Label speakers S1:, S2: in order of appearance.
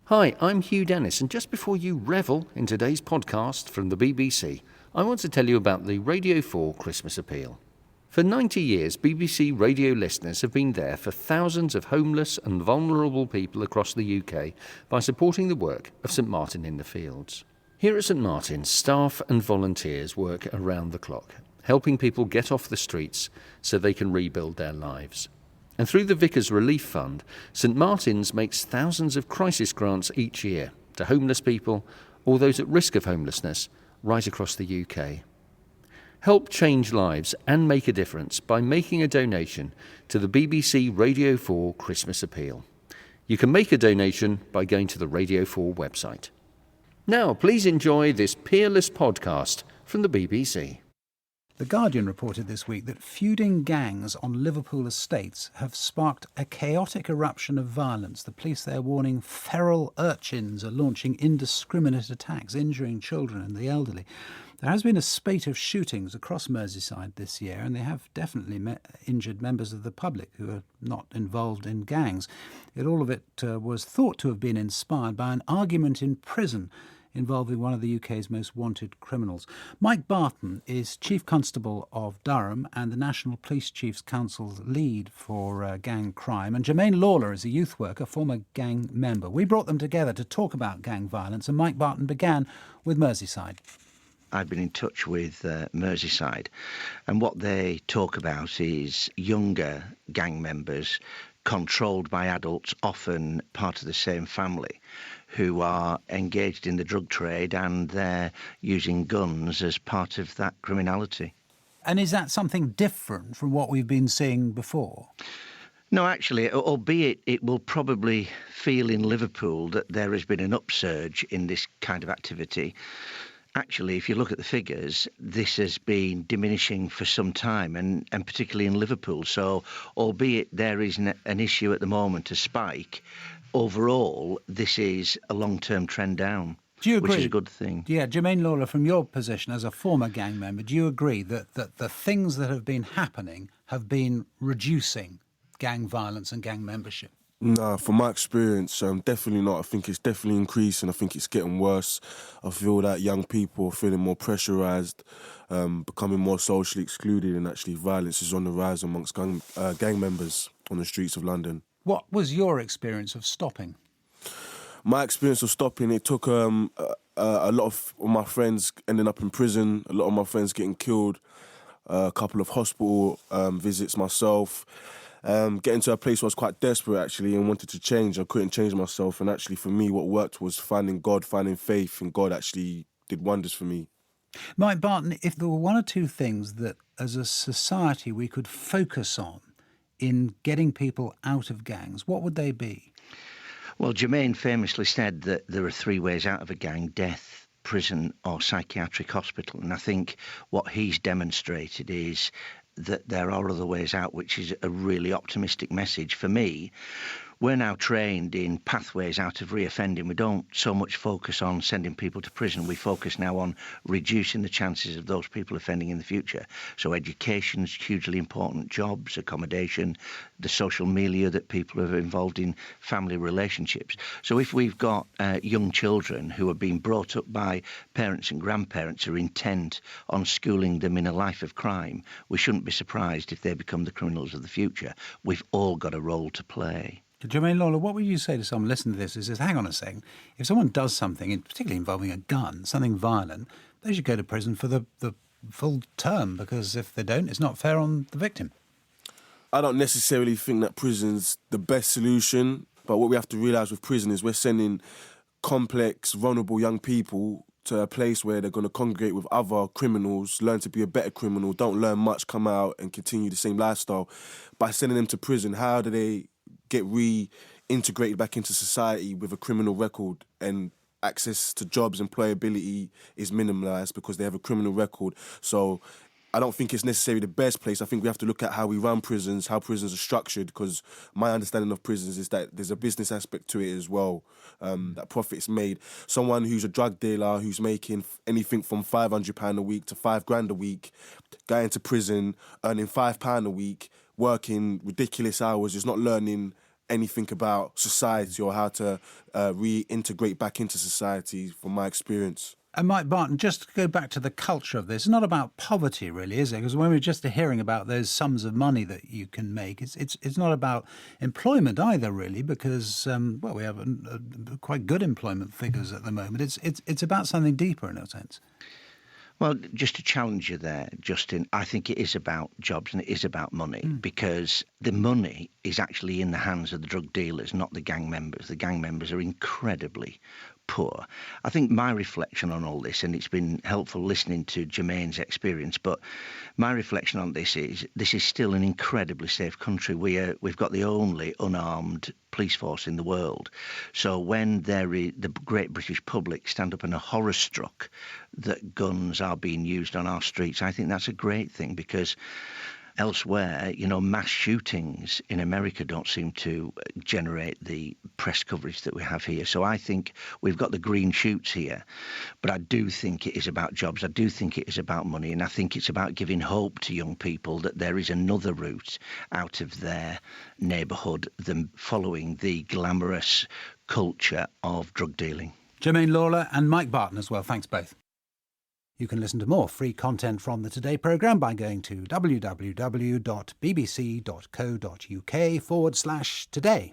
S1: Hi, I'm Hugh Dennis, and just before you revel in today's podcast from the BBC, I want to tell you about the Radio 4 Christmas Appeal. For 90 years, BBC radio listeners have been there for thousands of homeless and vulnerable people across the UK by supporting the work of St Martin in the Fields. Here at St Martin's, staff and volunteers work around the clock, helping people get off the streets so they can rebuild their lives. And through the Vicar's Relief Fund, St Martin's makes thousands of crisis grants each year to homeless people or those at risk of homelessness right across the UK. Help change lives and make a difference by making a donation to the BBC Radio 4 Christmas Appeal. You can make a donation by going to the Radio 4 website. Now, please enjoy this peerless podcast from the BBC.
S2: The Guardian reported this week that feuding gangs on Liverpool estates have sparked a chaotic eruption of violence. The police there warning feral urchins are launching indiscriminate attacks, injuring children and the elderly. There has been a spate of shootings across Merseyside this year, and they have definitely injured members of the public who are not involved in gangs. All of it was thought to have been inspired by an argument in prison involving one of the UK's most wanted criminals. Mike Barton is Chief Constable of Durham and the National Police Chiefs Council's lead for gang crime. And Jermaine Lawler is a youth worker, former gang member. We brought them together to talk about gang violence, and Mike Barton began with Merseyside.
S3: I've been in touch with Merseyside, and what they talk about is younger gang members controlled by adults, often part of the same family, who are engaged in the drug trade, and they're using guns as part of that criminality.
S2: And is that something different from what we've been seeing before?
S3: No, actually, albeit it will probably feel in Liverpool that there has been an upsurge in this kind of activity. Actually, if you look at the figures, this has been diminishing for some time, and particularly in Liverpool. So, albeit there is an issue at the moment, a spike, overall, this is a long-term trend down.
S2: Do you agree?
S3: Which is a good thing.
S2: Yeah, Jermaine Lawler, from your position as a former gang member, do you agree that the things that have been happening have been reducing gang violence and gang membership?
S4: Nah, from my experience, definitely not. I think it's definitely increasing. I think it's getting worse. I feel that young people are feeling more pressurised, becoming more socially excluded, and actually violence is on the rise amongst gang members on the streets of London.
S2: What was your experience of stopping?
S4: My experience of stopping, it took a lot of my friends ending up in prison, a lot of my friends getting killed, a couple of hospital visits myself. Getting to a place where I was quite desperate, actually, and wanted to change. I couldn't change myself, and actually for me what worked was finding God, finding faith, and God actually did wonders for me.
S2: Mike Barton, if there were one or two things that as a society we could focus on in getting people out of gangs, what would they be?
S3: Well, Jermaine famously said that there are three ways out of a gang: death, prison or psychiatric hospital. And I think what he's demonstrated is that there are other ways out, which is a really optimistic message. For me, we're now trained in pathways out of reoffending. We don't so much focus on sending people to prison. We focus now on reducing the chances of those people offending in the future. So education's hugely important, jobs, accommodation, the social milieu that people are involved in, family relationships. So if we've got young children who are being brought up by parents and grandparents who are intent on schooling them in a life of crime, we shouldn't be surprised if they become the criminals of the future. We've all got a role to play.
S2: Jermaine Lawler, what would you say to someone listening to this who says, hang on a second, if someone does something, particularly involving a gun, something violent, they should go to prison for the full term, because if they don't, it's not fair on the victim?
S4: I don't necessarily think that prison's the best solution, but what we have to realise with prison is we're sending complex, vulnerable young people to a place where they're going to congregate with other criminals, learn to be a better criminal, don't learn much, come out and continue the same lifestyle. By sending them to prison, how do they get reintegrated back into society with a criminal record, and access to jobs, employability is minimalised because they have a criminal record? So I don't think it's necessarily the best place. I think we have to look at how we run prisons, how prisons are structured, because my understanding of prisons is that there's a business aspect to it as well, that profit is made. Someone who's a drug dealer, who's making anything from £500 a week to £5,000 a week, going to prison, earning £5 a week, working ridiculous hours, is not learning anything about society or how to reintegrate back into society from my experience.
S2: And Mike Barton, just to go back to the culture of this, it's not about poverty really, is it? Because when we're just hearing about those sums of money that you can make, it's not about employment either really, because, we have quite good employment figures at the moment. It's about something deeper in a sense.
S3: Well, just to challenge you there, Justin, I think it is about jobs and it is about money because the money is actually in the hands of the drug dealers, not the gang members. The gang members are incredibly poor. I think my reflection on all this, and it's been helpful listening to Jermaine's experience, but my reflection on this is still an incredibly safe country. We've got the only unarmed police force in the world. So when the great British public stand up and are horror struck that guns are being used on our streets, I think that's a great thing because elsewhere, mass shootings in America don't seem to generate the press coverage that we have here. So I think we've got the green shoots here. But I do think it is about jobs. I do think it is about money. And I think it's about giving hope to young people that there is another route out of their neighbourhood than following the glamorous culture of drug dealing.
S2: Jermaine Lawler and Mike Barton as well. Thanks both. You can listen to more free content from the Today programme by going to www.bbc.co.uk/today.